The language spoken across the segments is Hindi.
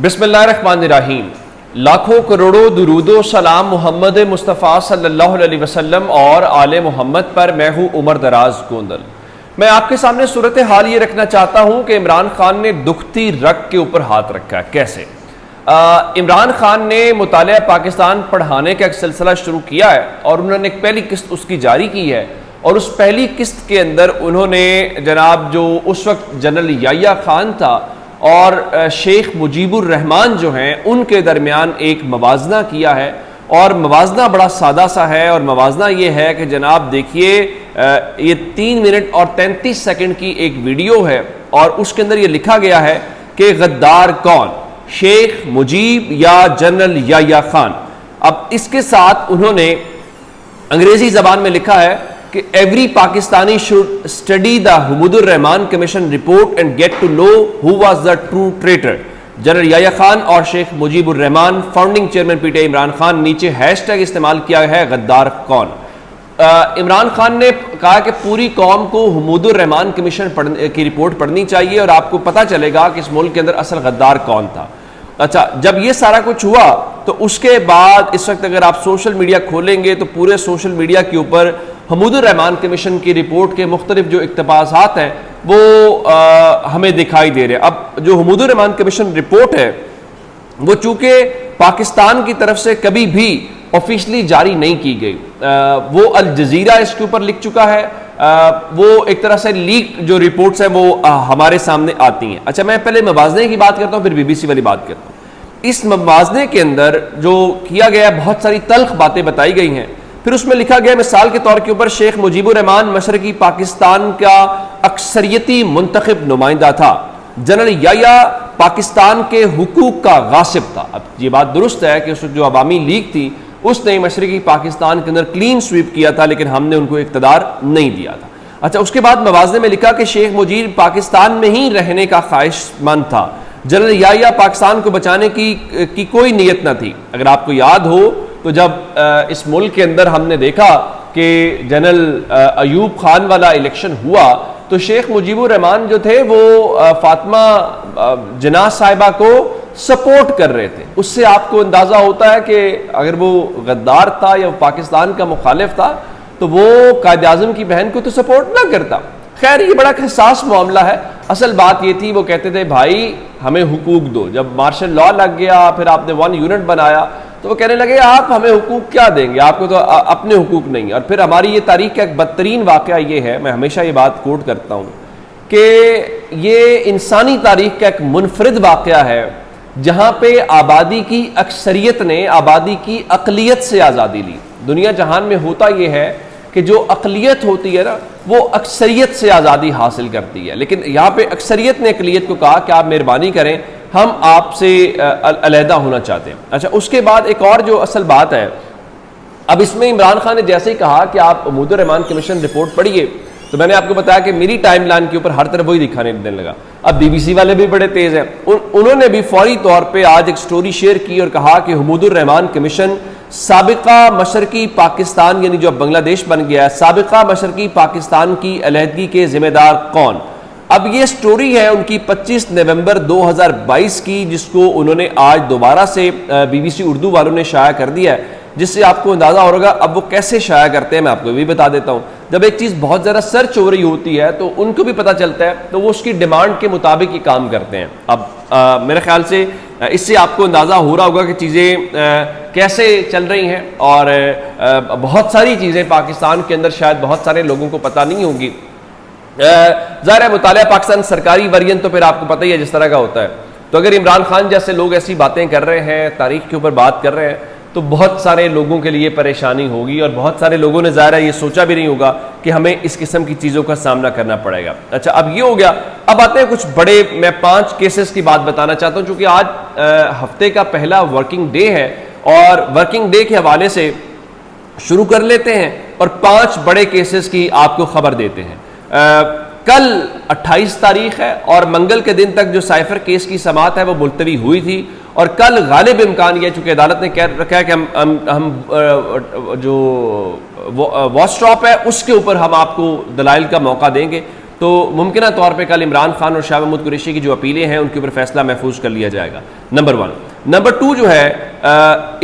बिस्मिल्लाहिर्रहमानिर्रहीम। लाखों करोड़ों दुरूदो सलाम मोहम्मद मुस्तफ़ा सल्लल्लाहु अलैहि वसल्लम और आले मोहम्मद पर। मैं हूँ उमर दराज गोंदल। मैं आपके सामने सूरत हाल ये रखना चाहता हूँ कि इमरान खान ने दुखती रग के ऊपर हाथ रखा है। कैसे? इमरान खान ने मुतालिया पाकिस्तान पढ़ाने का एक सिलसिला शुरू किया है और उन्होंने एक पहली किस्त उसकी जारी की है और उस पहली किस्त के अंदर उन्होंने जनाब जो उस वक्त जनरल याह्या खान था और शेख मुजीबुर रहमान जो हैं उनके दरमियान एक मवाजना किया है और मवाजना बड़ा सादा सा है और मवाजना ये है कि जनाब देखिए ये 3 मिनट और 33 सेकंड की एक वीडियो है और उसके अंदर ये लिखा गया है कि गद्दार कौन, शेख मुजीब या जनरल याह्या खान। अब इसके साथ उन्होंने अंग्रेजी जबान में लिखा है कि every Pakistani should study the Hamoodur Rahman commission report and get to know who was the true traitor, general Yahya Khan और Sheikh Mujibur Rahman, founding chairman PTI Imran Khan. नीचे हैशटैग इस्तेमाल किया है गद्दार कौन। इमरान खान ने कहा कि पूरी कौम को हुमूदुर रहमान कमीशन की रिपोर्ट पढ़नी चाहिए और आपको पता चलेगा कि इस मुल्क के अंदर असल गद्दार कौन था। अच्छा, जब ये सारा कुछ हुआ तो उसके बाद इस वक्त अगर आप सोशल मीडिया खोलेंगे तो पूरे सोशल मीडिया के ऊपर हुमूदुर रहमान कमीशन की रिपोर्ट के मुख्तलिफ जो इक़्तिबासात हैं वो हमें दिखाई दे रहे हैं। अब जो हुमूदुर रहमान कमीशन रिपोर्ट है वो चूंकि पाकिस्तान की तरफ से कभी भी ऑफिशियली जारी नहीं की गई, वो अल जजीरा इसके ऊपर लिख चुका है, वो एक तरह से लीक जो रिपोर्ट्स हैं वो हमारे सामने आती हैं। अच्छा, मैं पहले मवाज़ने की बात करता हूँ फिर बीबीसी वाली बात करता हूँ। इस मवाज़ने के अंदर जो किया गया बहुत सारी तल्ख बातें बताई गई हैं। फिर उसमें लिखा गया मिसाल के तौर के ऊपर शेख मुजीबुर रहमान मशरकी पाकिस्तान का अक्सरियती मुंतखब नुमाइंदा था, जनरल याह्या पाकिस्तान के हुकूक का गासिब था। अब ये बात दुरुस्त है कि उस जो अवामी लीग थी उसने मशरकी पाकिस्तान के अंदर क्लीन स्वीप किया था लेकिन हमने उनको इक़्तिदार नहीं दिया था। अच्छा, उसके बाद मवाज़ने में लिखा कि शेख मुजीब पाकिस्तान में ही रहने का ख्वाहिशमंद था, जनरल याह्या पाकिस्तान को बचाने की कोई नीयत न थी। अगर आपको याद हो तो जब इस मुल्क के अंदर हमने देखा कि जनरल अयूब खान वाला इलेक्शन हुआ तो शेख मुजीबुर रहमान जो थे वो फातिमा जिन्ना साहिबा को सपोर्ट कर रहे थे। उससे आपको अंदाजा होता है कि अगर वो गद्दार था या पाकिस्तान का मुखालिफ था तो वो कायद आज़म की बहन को तो सपोर्ट ना करता। खैर, ये बड़ा हसास मामला है। असल बात ये थी, वो कहते थे भाई हमें हुकूक दो। जब मार्शल लॉ लग गया फिर आपने 1 यूनिट बनाया तो वो कहने लगे आप हमें हुकूक क्या देंगे, आपको तो अपने हुकूक नहीं। और फिर हमारी ये तारीख का एक बदतरीन वाक़या ये है, मैं हमेशा ये बात कोट करता हूँ कि ये इंसानी तारीख का एक मुनफरिद वाक़या है जहाँ पे आबादी की अक्सरियत ने आबादी की अक़लियत से आज़ादी ली। दुनिया जहान में होता ये है कि जो अक़लियत होती है ना वो अक्सरियत से आज़ादी हासिल करती है, लेकिन यहाँ पे अक्सरियत ने अक़लियत को कहा कि आप मेहरबानी करें, हम आपसे अलहदा होना चाहते हैं। अच्छा, उसके बाद एक और जो असल बात है, अब इसमें इमरान खान ने जैसे ही कहा कि आप हुमूदुर रहमान कमीशन रिपोर्ट पढ़िए तो मैंने आपको बताया कि मेरी टाइमलाइन के ऊपर हर तरफ वही दिखाने देने लगा। अब बीबीसी वाले भी बड़े तेज हैं, उन्होंने भी फौरी तौर पे आज एक स्टोरी शेयर की और कहा कि हुमूदुर रहमान कमीशन साबिका मशरकी पाकिस्तान यानी जो बांग्लादेश बन गया है, साबिका मशरकी पाकिस्तान की अलहदगी के जिम्मेदार कौन। अब ये स्टोरी है उनकी 25 नवंबर 2022 की, जिसको उन्होंने आज दोबारा से बीबीसी उर्दू वालों ने शाया कर दिया है, जिससे आपको अंदाजा होगा अब वो कैसे शाया करते हैं। मैं आपको भी बता देता हूँ। जब एक चीज़ बहुत ज़्यादा सर्च हो रही होती है तो उनको भी पता चलता है तो वो उसकी डिमांड के मुताबिक ही काम करते हैं। अब मेरे ख्याल से इससे आपको अंदाज़ा हो रहा होगा कि चीज़ें कैसे चल रही हैं और बहुत सारी चीज़ें पाकिस्तान के अंदर शायद बहुत सारे लोगों को पता नहीं होगी। ज़ाहिर है मुतालिया पाकिस्तान सरकारी वर्जन तो फिर आपको पता ही है जिस तरह का होता है। तो अगर इमरान खान जैसे लोग ऐसी बातें कर रहे हैं, तारीख के ऊपर बात कर रहे हैं, तो बहुत सारे लोगों के लिए परेशानी होगी और बहुत सारे लोगों ने ज़ाहिर है ये सोचा भी नहीं होगा कि हमें इस किस्म की चीज़ों का सामना करना पड़ेगा। अच्छा, अब ये हो गया। अब आते हैं कुछ बड़े, मैं 5 केसेस की बात बताना चाहता हूँ चूँकि आज हफ्ते का पहला वर्किंग डे है और वर्किंग डे के हवाले से शुरू कर लेते हैं और 5 बड़े केसेस की आपको खबर देते हैं। कल 28 तारीख है और मंगल के दिन तक जो साइफर केस की समाअत है वो मुलतवी हुई थी और कल गालिब इम्कान यह, चूंकि अदालत ने कह रखा है कि हम जो वॉच स्टॉप है उसके ऊपर हम आपको दलाइल का मौका देंगे। तो मुमकिन तौर पे कल इमरान खान और शाह महमूद कुरैशी की जो अपीलें हैं उनके ऊपर फैसला महफूज कर लिया जाएगा, नंबर 1। नंबर 2 जो है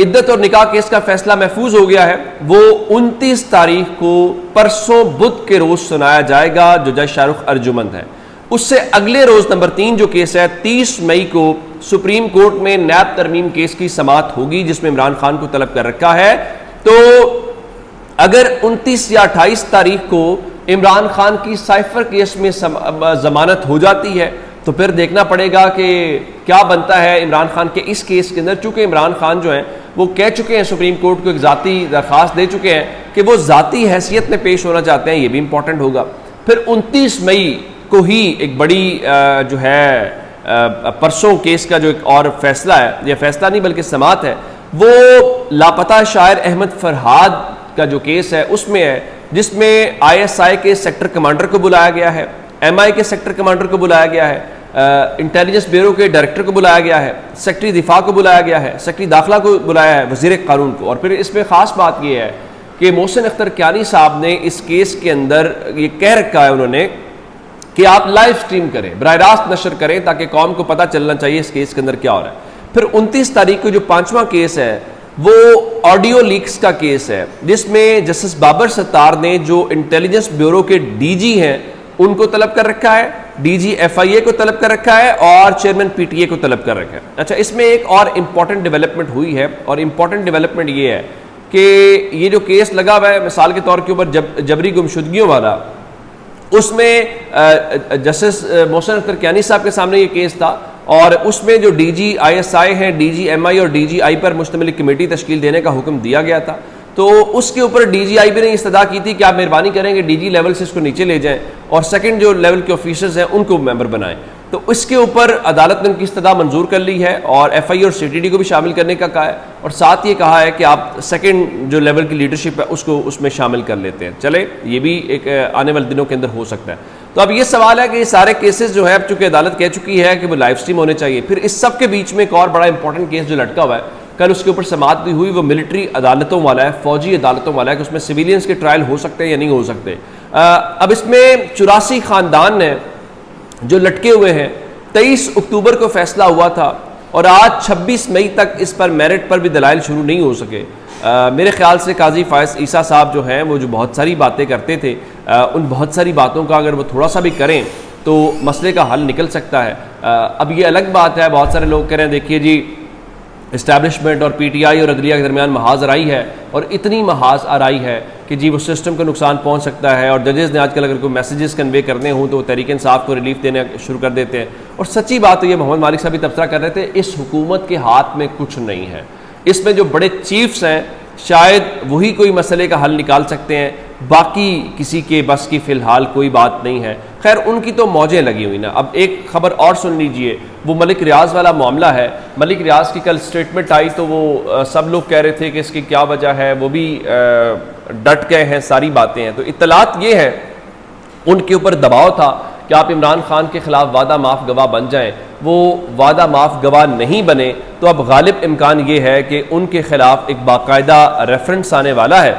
इद्दत और निकाह केस का फैसला महफूज हो गया है, वो 29 तारीख को परसों बुध के रोज सुनाया जाएगा, जो जज शाहरुख अर्जुमंद है। उससे अगले रोज नंबर 3 जो केस है 30 मई को सुप्रीम कोर्ट में नैब तरमीम केस की समाअत होगी, जिसमें इमरान खान को तलब कर रखा है। तो अगर 29 या 28 तारीख को इमरान खान की साइफर केस में जमानत हो जाती है तो फिर देखना पड़ेगा कि क्या बनता है इमरान खान के इस केस के अंदर। चूंकि इमरान खान जो हैं वो कह चुके हैं, सुप्रीम कोर्ट को एक ज़ाती दरख्वास्त दे चुके हैं कि वो ज़ाती हैसियत में पेश होना चाहते हैं, ये भी इंपॉर्टेंट होगा। फिर 29 मई को ही एक बड़ी जो है परसों केस का जो एक और फैसला है, यह फैसला नहीं बल्कि समाअत है, वो लापता शायर अहमद फरहाद का जो केस है उसमें है, जिसमें ISI के सेक्टर कमांडर को बुलाया गया है, MI के सेक्टर कमांडर को बुलाया गया है, इंटेलिजेंस ब्यूरो के डायरेक्टर को बुलाया गया है, सेक्रेटरी दिफा को बुलाया गया है, सेक्रेटरी दाखिला को बुलाया है, वजीर कानून को। और फिर इसमें खास बात यह है कि मोहसिन अख्तर कियानी साहब ने इस केस के अंदर ये कह रखा है उन्होंने कि आप लाइव स्ट्रीम करें, बराह रास्त नशर करें, ताकि कौम को पता चलना चाहिए इस केस के अंदर क्या हो रहा है। फिर 29 तारीख को जो 5वां केस है वो ऑडियो लीक्स का केस है, जिसमें जस्टिस बाबर सत्तार ने जो इंटेलिजेंस ब्यूरो के DG हैं उनको तलब कर रखा है, DG FIA को तलब कर रखा है और चेयरमैन PTA को तलब कर रखा है। अच्छा, इसमें एक और इम्पॉर्टेंट डेवलपमेंट हुई है, और इम्पॉर्टेंट डेवलपमेंट ये है कि ये जो केस लगा हुआ है मिसाल के तौर के ऊपर जबरी गुमशुदगियों वाला, उसमें जस्टिस मोहसिन अख्तर कियानी साहब के सामने ये केस था, और उसमें जो DG ISI हैं, DG MI और DGI पर मुश्तमिल कमेटी तश्कील देने का हुक्म दिया गया था। तो उसके ऊपर DGI भी ने इस्तदा की थी कि आप मेहरबानी करेंगे DG लेवल से इसको नीचे ले जाएं और सेकंड जो लेवल के ऑफिसर्स हैं उनको मेंबर बनाएं। तो इसके ऊपर अदालत ने उनकी इस्तदा मंजूर कर ली है और FI और CTD को भी शामिल करने का कहा है, और साथ ये कहा है कि आप सेकंड जो लेवल की लीडरशिप है उसको उसमें शामिल कर लेते हैं। चले, ये भी एक आने वाले दिनों के अंदर हो सकता है। तो अब ये सवाल है कि ये सारे केसेस जो है अब चूंकि अदालत कह चुकी है कि वो लाइव स्ट्रीम होने चाहिए, फिर इस सब के बीच में एक और बड़ा इंपॉर्टेंट केस जो लटका हुआ है, कल उसके ऊपर समाअत भी हुई, वो मिलिट्री अदालतों वाला है, फौजी अदालतों वाला है कि उसमें सिविलियंस के ट्रायल हो सकते हैं या नहीं हो सकते। अब इसमें 84 खानदान ने जो लटके हुए हैं, 23 अक्टूबर को फैसला हुआ था और आज 26 मई तक इस पर मेरिट पर भी दलाइल शुरू नहीं हो सके। मेरे ख्याल से काजी फायज ईसा साहब जो हैं वो जो बहुत सारी बातें करते थे, उन बहुत सारी बातों का अगर वो थोड़ा सा भी करें तो मसले का हल निकल सकता है। अब ये अलग बात है, बहुत सारे लोग कह रहे हैं देखिए जी इस्टेब्लिशमेंट और PTI और अदलिया के दरमियान महाज आराई है, और इतनी महाज आराई है कि जी वो सिस्टम को नुकसान पहुंच सकता है, और जजेस ने आजकल अगर कोई मैसेजेस कन्वे करने हों तो वो तहरीक इंसाफ को रिलीफ देने शुरू कर देते हैं। और सच्ची बात तो ये मोहम्मद मालिक साहब भी तबसरा कर रहे थे, इस हुकूमत के हाथ में कुछ नहीं है। इसमें जो बड़े चीफ्स हैं शायद वही कोई मसले का हल निकाल सकते हैं, बाकी किसी के बस की फ़िलहाल कोई बात नहीं है। खैर, उनकी तो मौजें लगी हुई ना। अब एक खबर और सुन लीजिए, वो मलिक रियाज वाला मामला है। मलिक रियाज की कल स्टेटमेंट आई तो वो सब लोग कह रहे थे कि इसकी क्या वजह है, वो भी डट गए हैं, सारी बातें हैं। तो इत्तलात ये है, उनके ऊपर दबाव था कि आप इमरान खान के खिलाफ वादा माफ गवाह बन जाएं, वो वादा माफ गवाह नहीं बने, तो अब गालिब इम्कान ये है कि उनके खिलाफ एक बाकायदा रेफरेंस आने वाला है।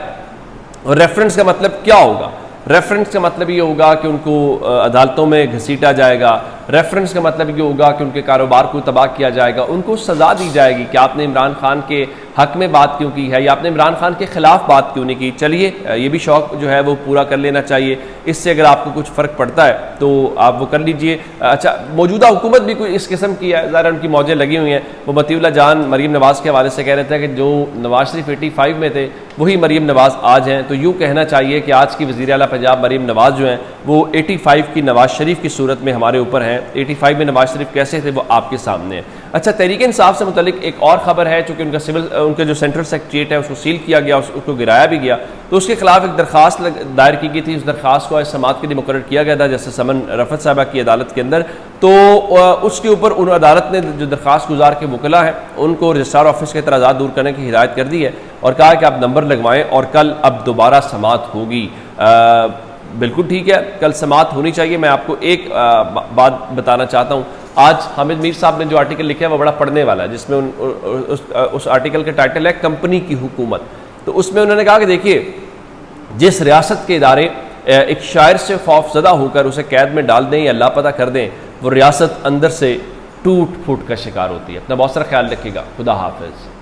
और रेफरेंस का मतलब क्या होगा? रेफरेंस का मतलब ये होगा कि उनको अदालतों में घसीटा जाएगा। रेफरेंस का मतलब ये होगा कि उनके कारोबार को तबाह किया जाएगा, उनको सज़ा दी जाएगी कि आपने इमरान खान के हक में बात क्यों की है या आपने इमरान खान के खिलाफ बात क्यों नहीं की। चलिए, ये भी शौक़ जो है वो पूरा कर लेना चाहिए, इससे अगर आपको कुछ फ़र्क पड़ता है तो आप वो कर लीजिए। अच्छा, मौजूदा हुकूमत भी कोई इस किस्म की है, ज़रा उनकी मौजें लगी हुई हैं। वो मतीउल्लाह जान मरीम नवाज़ के हवाले से कह रहे थे कि जो नवाज शरीफ 85 में थे वही मरीम नवाज़ आज हैं। तो यूँ कहना चाहिए कि आज की वज़ीर आला पंजाब मरीम नवाज़ जो हैं वो 85 की नवाज शरीफ की सूरत में हमारे ऊपर हैं। 85 में नवाज शरीफ कैसे थे वो आपके सामने है। अच्छा, तहरीक इंसाफ से मुतल्लिक एक और ख़बर है, चूँकि उनका जो सेंट्रल सेक्रेटरीट है उसको सील किया गया, उसको गिराया भी गया, तो उसके खिलाफ एक दरख्वास्त दायर की गई थी। उस दरख्वास्त को आज समाअत के लिए मुकर्रर किया गया था जैसे समन रफत साहबा की अदालत के अंदर। तो उसके ऊपर उन अदालत ने जो दरख्वास्त गुजार के वकला है उनको रजिस्ट्रार ऑफिस के एतराज़ात दूर करने की हिदायत कर दी है और कहा कि आप नंबर लगवाएं और कल अब दोबारा समाअत होगी। बिल्कुल ठीक है, कल समाअत होनी चाहिए। मैं आपको एक बात बताना चाहता हूँ, आज हामिद मीर साहब ने जो आर्टिकल लिखा है वो बड़ा पढ़ने वाला है, जिसमें उस आर्टिकल का टाइटल है कंपनी की हुकूमत। तो उसमें उन्होंने कहा कि देखिए, जिस रियासत के इदारे एक शायर से खौफजदा होकर उसे कैद में डाल दें या लापता कर दें, वो रियासत अंदर से टूट फूट का शिकार होती है। अपना बहुत सारा ख्याल रखिएगा। खुदा हाफिज़।